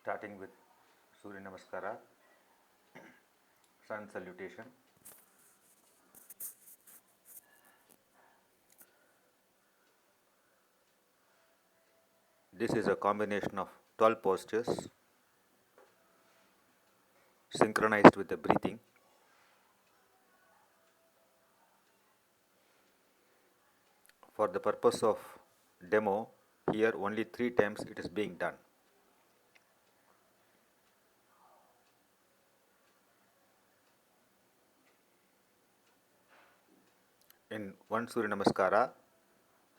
Starting with Suryanamaskaram Sun Salutation. This is a combination of 12 postures synchronized with the breathing. For the purpose of demo, here only 3 times it is being done. In one Surya Namaskara,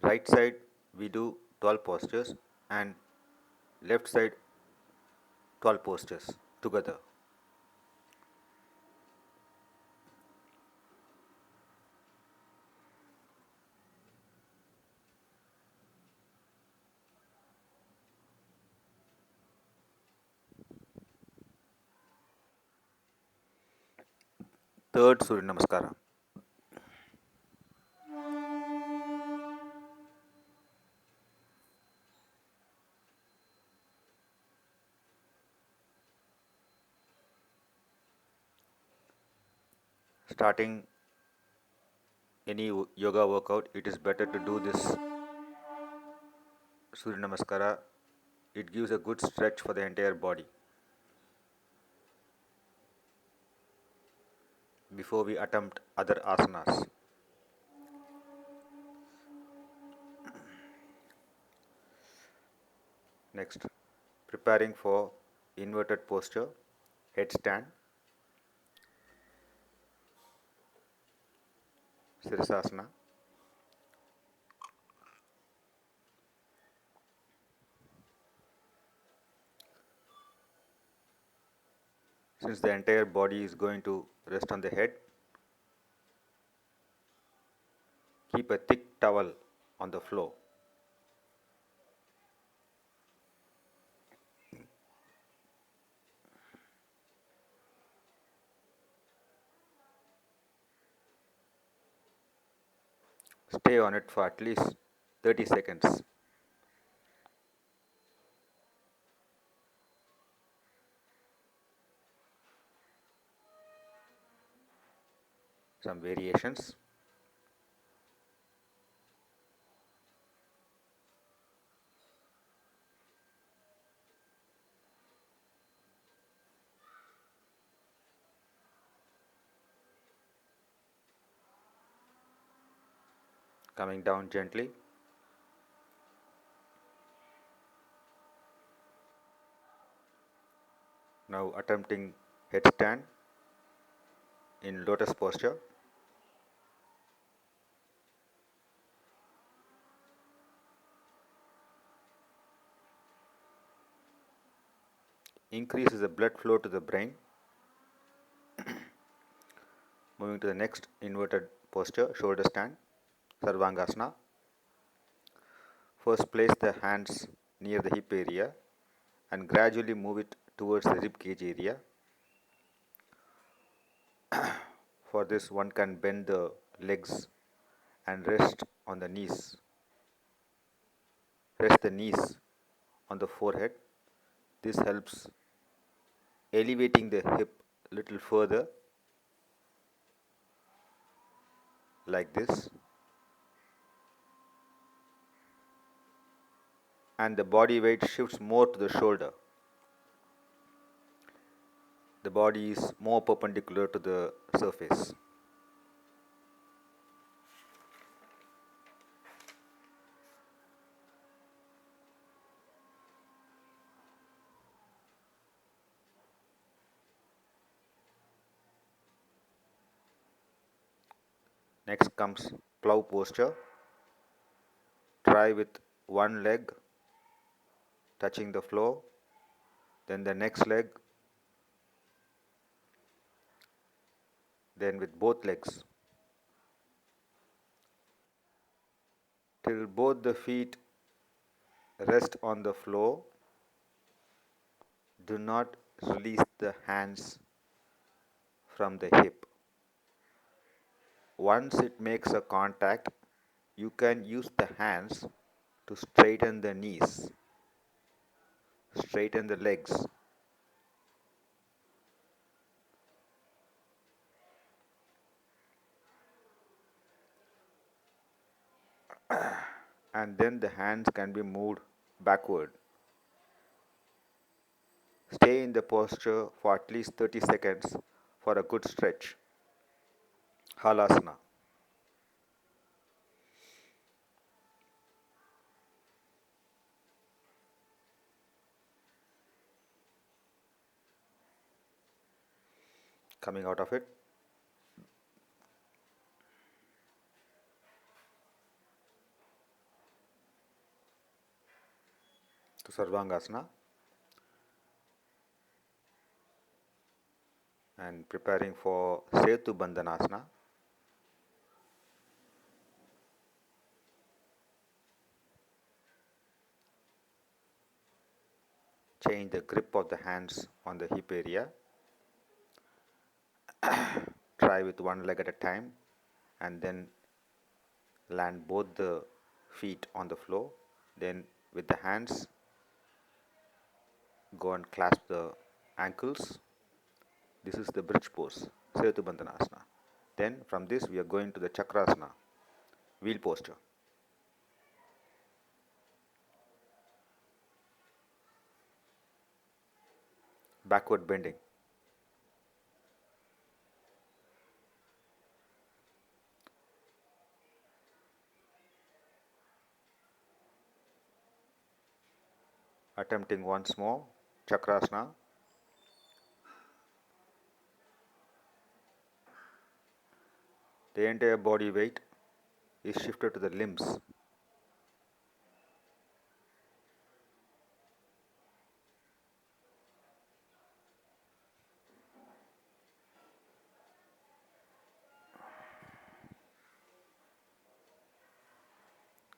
right side we do 12 postures and left side 12 postures together. Third Surya Namaskara. Starting any yoga workout, it is better to do this Surya Namaskara. It gives a good stretch for the entire body before we attempt other asanas. Next, preparing for inverted posture, headstand, Sirasasana. Since the entire body is going to rest on the head, keep a thick towel on the floor. Stay on it for at least 30 seconds. Some variations. Coming down gently. Now attempting headstand in lotus posture. Increases the blood flow to the brain. Moving to the next inverted posture, shoulder stand, Sarvangasana. First place the hands near the hip area and gradually move it towards the rib cage area. For this, one can bend the legs and rest on the knees. Rest the knees on the forehead. This helps elevating the hip a little further, like this, and the body weight shifts more to the shoulder. The body is more perpendicular to the surface. Next comes plough posture. Try with one leg touching the floor, then the next leg, then with both legs, till both the feet rest on the floor. Do not release the hands from the hip. Once it makes a contact, you can use the hands to straighten the knees. Straighten the legs. And then the hands can be moved backward. Stay in the posture for at least 30 seconds for a good stretch. Halasana. Coming out of it, to Sarvangasana, and preparing for Sethubandhanasana. Change the grip of the hands on the hip area. Try with one leg at a time and then land both the feet on the floor. Then with the hands, go and clasp the ankles. This is the bridge pose, Sethubandhanasana. Then from this we are going to the Chakrasana, wheel posture. Backward bending. Attempting once more, Chakrasana. The entire body weight is shifted to the limbs.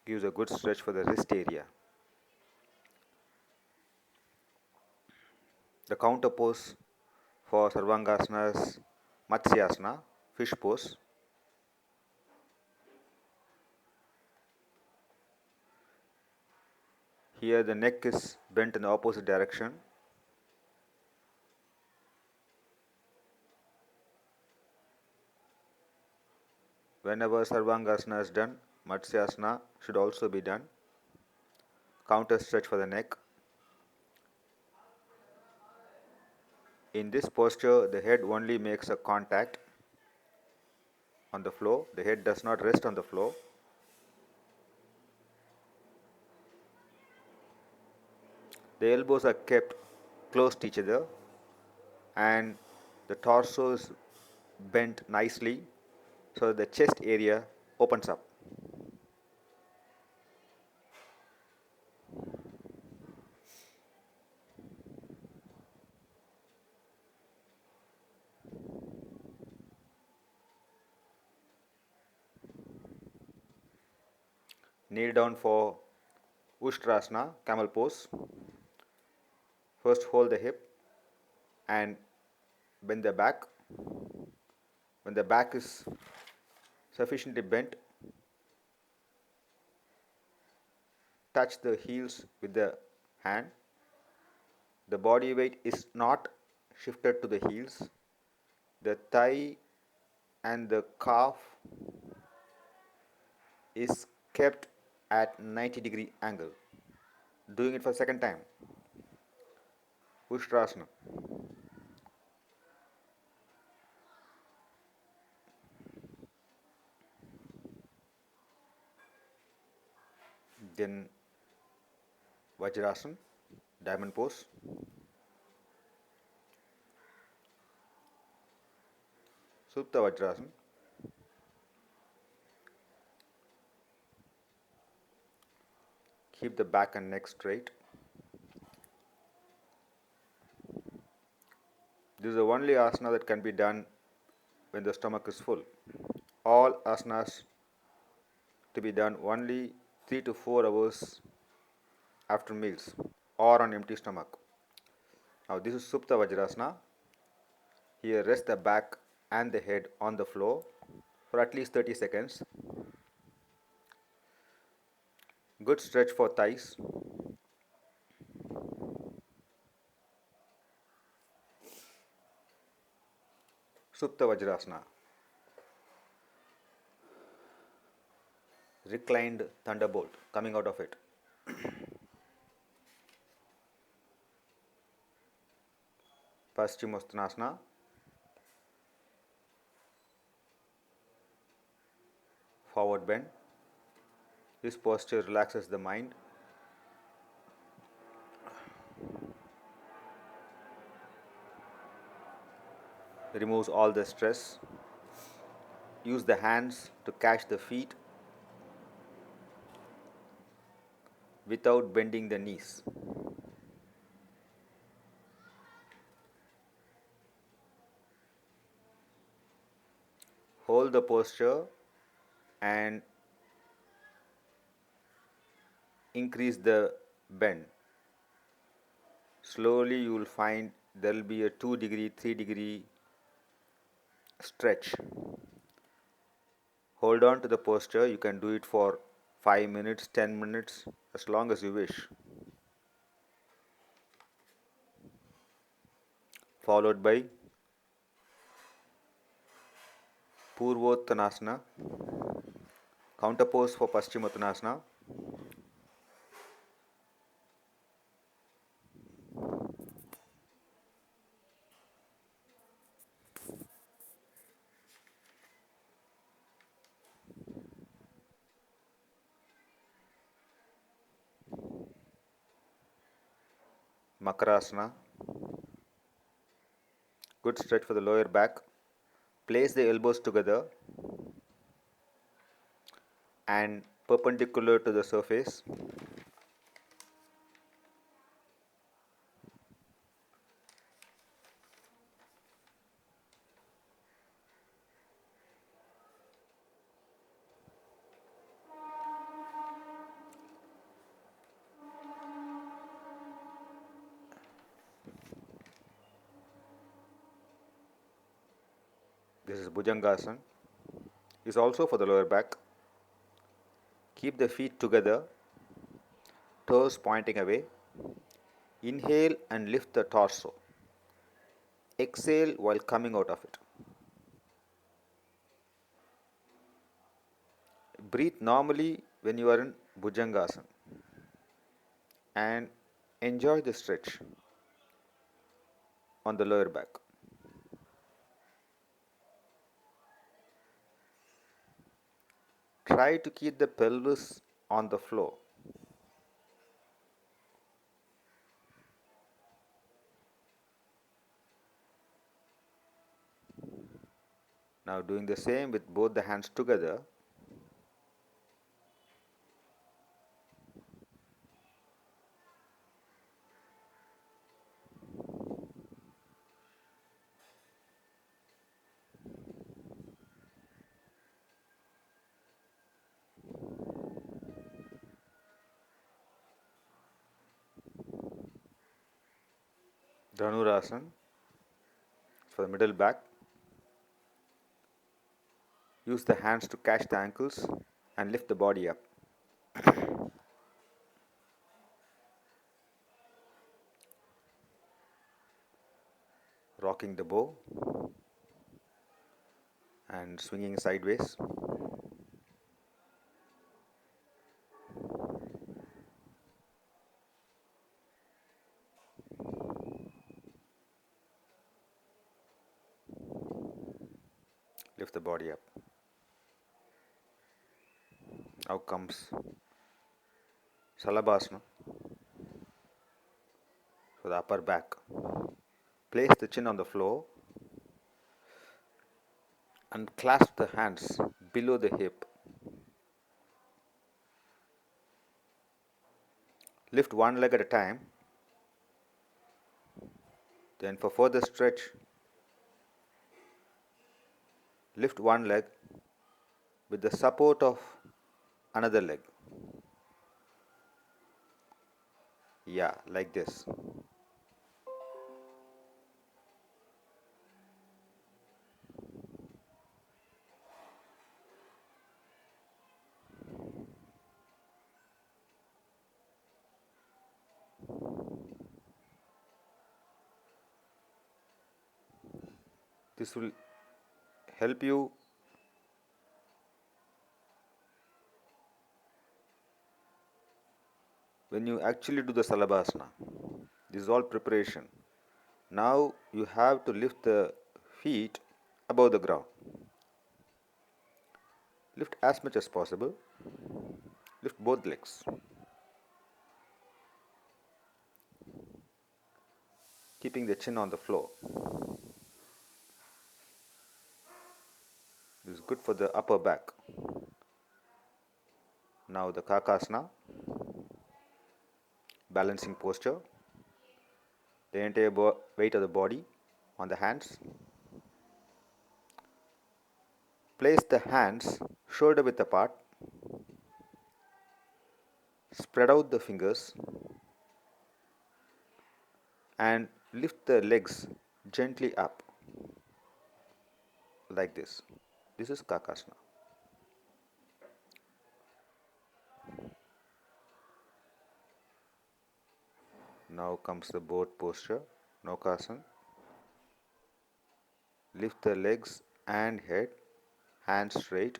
Gives a good stretch for the wrist area. The counter pose for Sarvangasana's Matsyasana, fish pose. Here the neck is bent in the opposite direction. Whenever Sarvangasana is done, Matsyasana should also be done. Counter stretch for the neck. In this posture, the head only makes a contact on the floor. The head does not rest on the floor. The elbows are kept close to each other and the torso is bent nicely so that the chest area opens up. Kneel down for Ushtrasana, camel pose. First hold the hip and bend the back. When the back is sufficiently bent, touch the heels with the hand. The body weight is not shifted to the heels. The thigh and the calf is kept at 90-degree angle. Doing it for the second time. Ushtrasana. Then Vajrasana, diamond pose. Suptavajrasana. Keep the back and neck straight. This is the only asana that can be done when the stomach is full. All asanas to be done only 3 to 4 hours after meals or on empty stomach. Now this is Suptavajrasana. Here rest the back and the head on the floor for at least 30 seconds. Good stretch for thighs. Suptavajrasana, Reclined Thunderbolt coming out of it. Paschimottansana, forward bend. This posture relaxes the mind. Removes all the stress. Use the hands to catch the feet without bending the knees. Hold the posture and increase the bend. Slowly you will find there will be a 2-degree, 3-degree stretch. Hold on to the posture. You can do it for 5 minutes, 10 minutes, as long as you wish. Followed by Purvottanasana, counter pose for Paschimottansana. Makarasana, good stretch for the lower back. Place the elbows together and perpendicular to the surface. This is Bhujangasana. Is also for the lower back. Keep the feet together, toes pointing away. Inhale and lift the torso. Exhale while coming out of it. Breathe normally when you are in Bhujangasana and enjoy the stretch on the lower back. Try to keep the pelvis on the floor. Now doing the same with both the hands together. Dhanurasana for the middle back. Use the hands to catch the ankles and lift the body up. Rocking the bow and swinging sideways. Lift the body up. Now comes Salabhasana for the upper back. Place the chin on the floor and clasp the hands below the hip. Lift one leg at a time. Then for further stretch, lift one leg with the support of another leg. Yeah, like this. This will help you when you actually do the Salabhasana. This is all preparation. Now you have to lift the feet above the ground. Lift as much as possible. Lift both legs. Keeping the chin on the floor. This is good for the upper back. Now the Kakasana, balancing posture. The entire weight of the body on the hands. Place the hands shoulder width apart. Spread out the fingers and lift the legs gently up like this. This is Kakasana. Now comes the boat posture, Naukasana. Lift the legs and head, hands straight.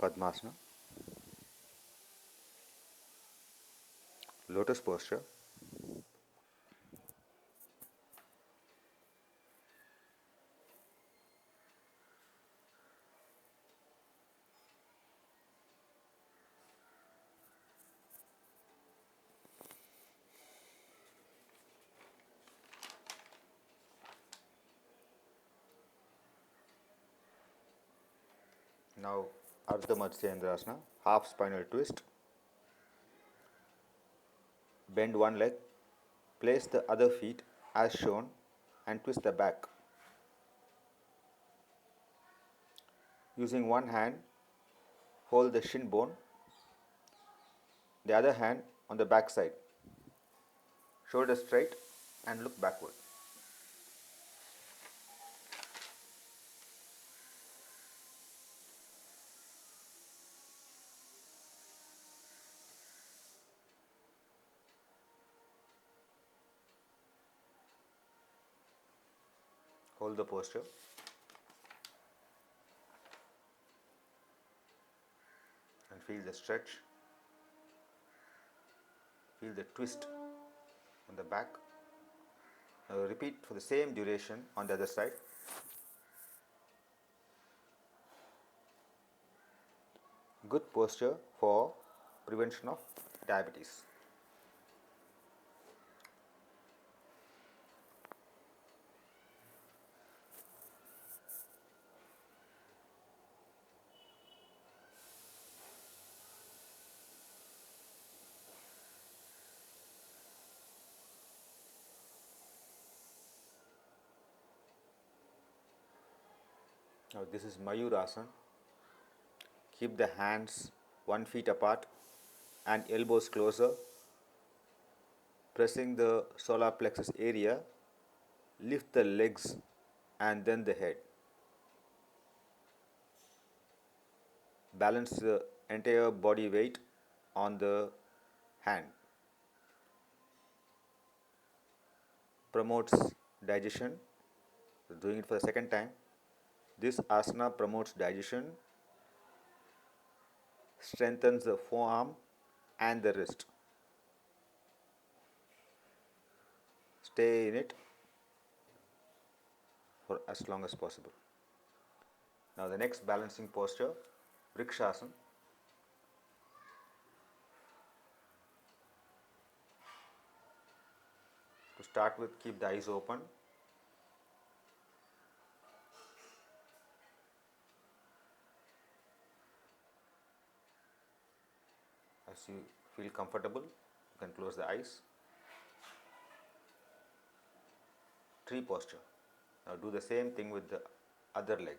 Padmasana. Lotus posture. Now Ardha Matsyasana, half spinal twist. Bend one leg, place the other feet as shown and twist the back. Using one hand, hold the shin bone, the other hand on the back side. Shoulders straight and look backward. Hold the posture. And feel the stretch. Feel the twist on the back. Repeat for the same duration on the other side. Good posture for prevention of diabetes. Now this is Mayurasana. Keep the hands 1 feet apart and elbows closer, pressing the solar plexus area. Lift the legs and then the head. Balance the entire body weight on the hand. Promotes digestion. Doing it for the second time. This asana promotes digestion, strengthens the forearm and the wrist. Stay in it for as long as possible. Now the next balancing posture, Vrikshasana. To start with, keep the eyes open. As you feel comfortable, you can close the eyes. Tree posture. Now do the same thing with the other leg.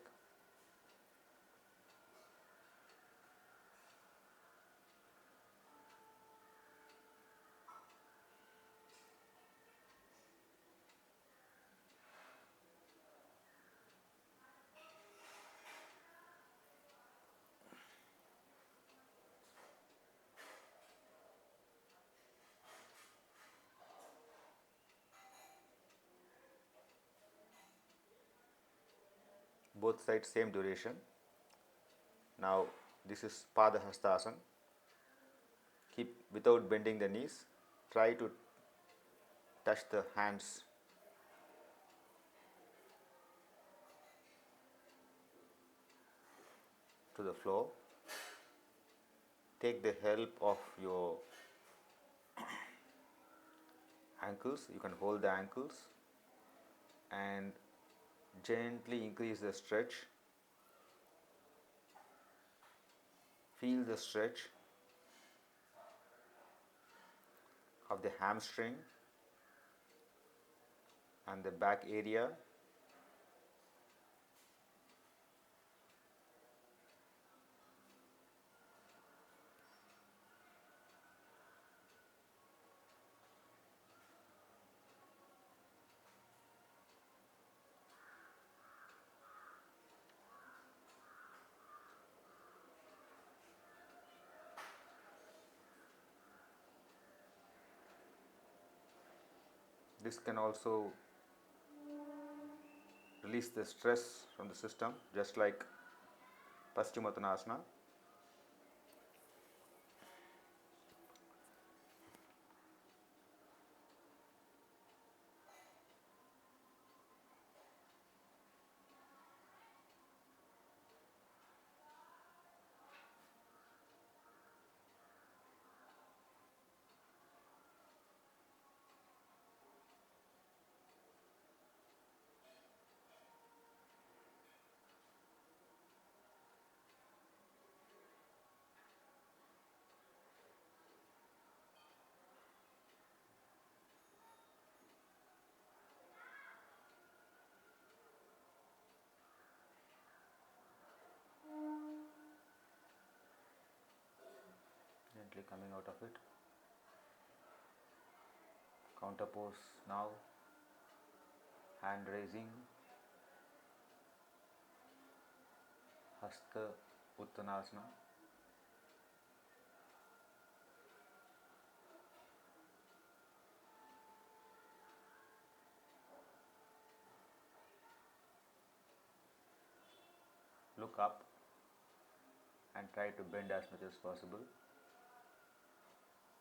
both sides same duration. Now this is Padahastasana. Keep without bending the knees. Try to touch the hands to the floor. Take the help of your ankles. You can hold the ankles and gently increase the stretch. Feel the stretch of the hamstring and the back area. This can also release the stress from the system, just like Paschimottansana. Gently coming out of it. Counter pose now. Hand raising. Hasta Uttanasana. Look up and try to bend as much as possible.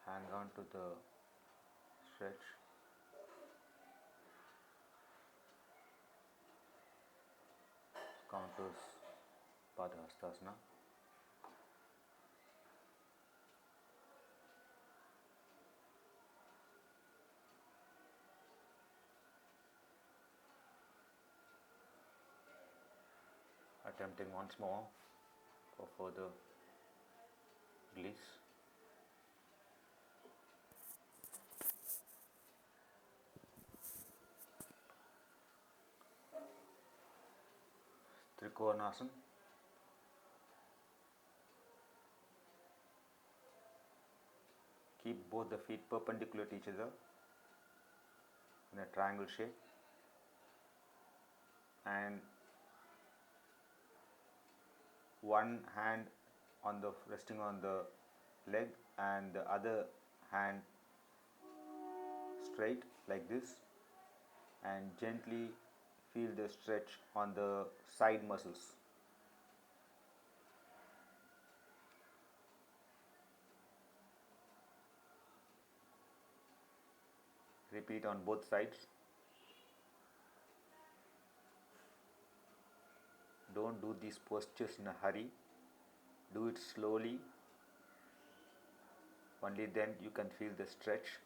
Hang on to the stretch. Counters Padahastasana. Attempting once more for further release. Trikonasana. Keep both the feet perpendicular to each other in a triangle shape, and one hand resting on the leg and the other hand straight like this, and gently feel the stretch on the side muscles. Repeat on both sides. Don't do these postures in a hurry. Do it slowly. Only then you can feel the stretch.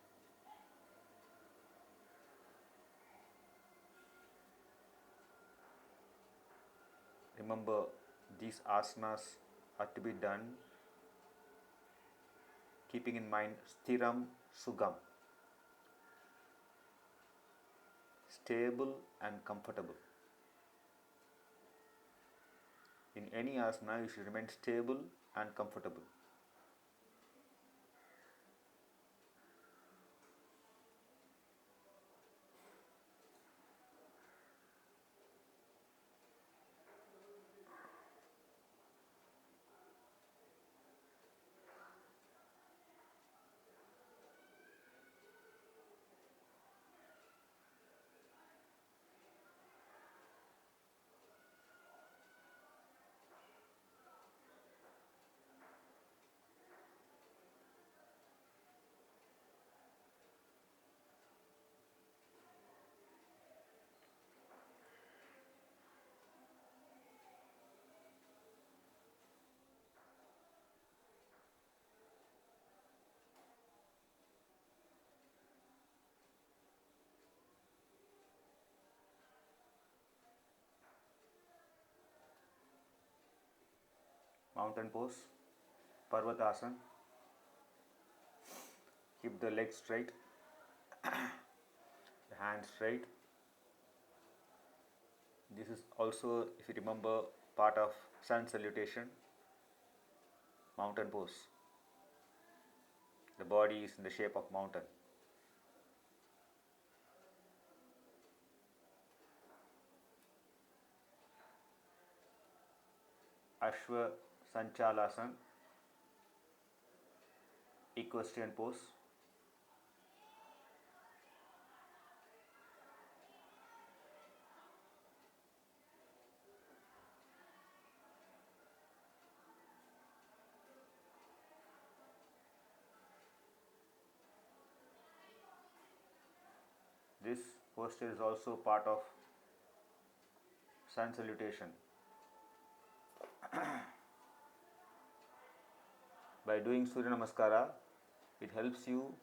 Remember, these asanas are to be done keeping in mind Stiram Sugam, stable and comfortable. In any asana, you should remain stable and comfortable. mountain pose, Purvottanasana. Keep the legs straight, the hands straight. This is also, if you remember, part of Sun Salutation, mountain pose. The body is in the shape of mountain. Ashwa Sanchalasana, equestrian pose. This posture is also part of Sun Salutation. By doing Suryanamaskara, it helps you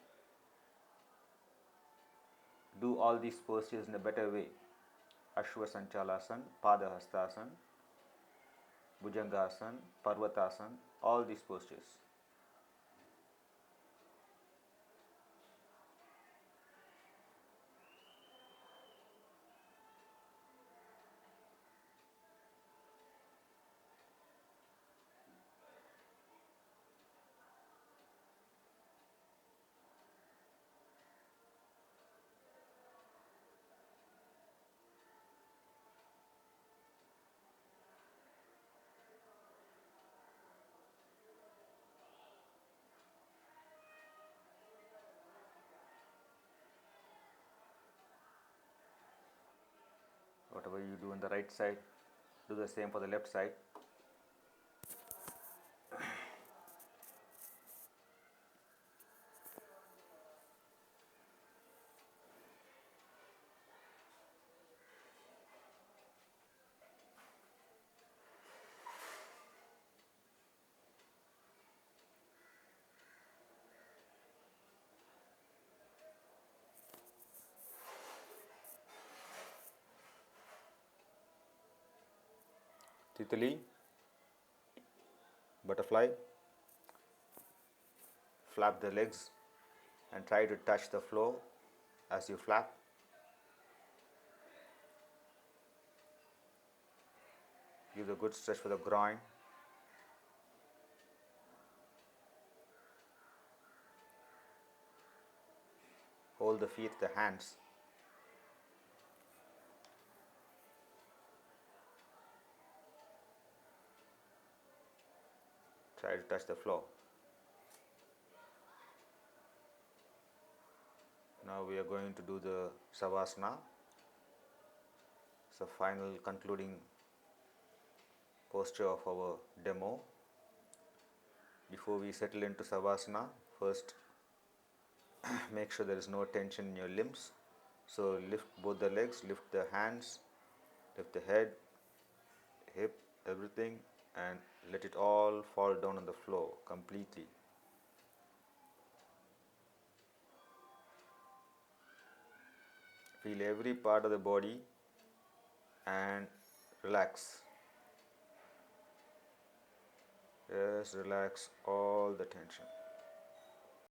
do all these postures in a better way. Ashwa Sanchalasana, Padahastasana, Bhujangasana, Purvottanasana, all these postures. Whatever you do on the right side, do the same for the left side. Titali, butterfly, flap the legs and try to touch the floor as you flap. Give a good stretch for the groin. Hold the feet, the hands. Try to touch the floor. Now we are going to do the Savasana. It's the final concluding posture of our demo. Before we settle into Savasana, first make sure there is no tension in your limbs. So lift both the legs, lift the hands, lift the head, hip, everything, and let it all fall down on the floor completely. Feel every part of the body and relax. Yes, relax all the tension.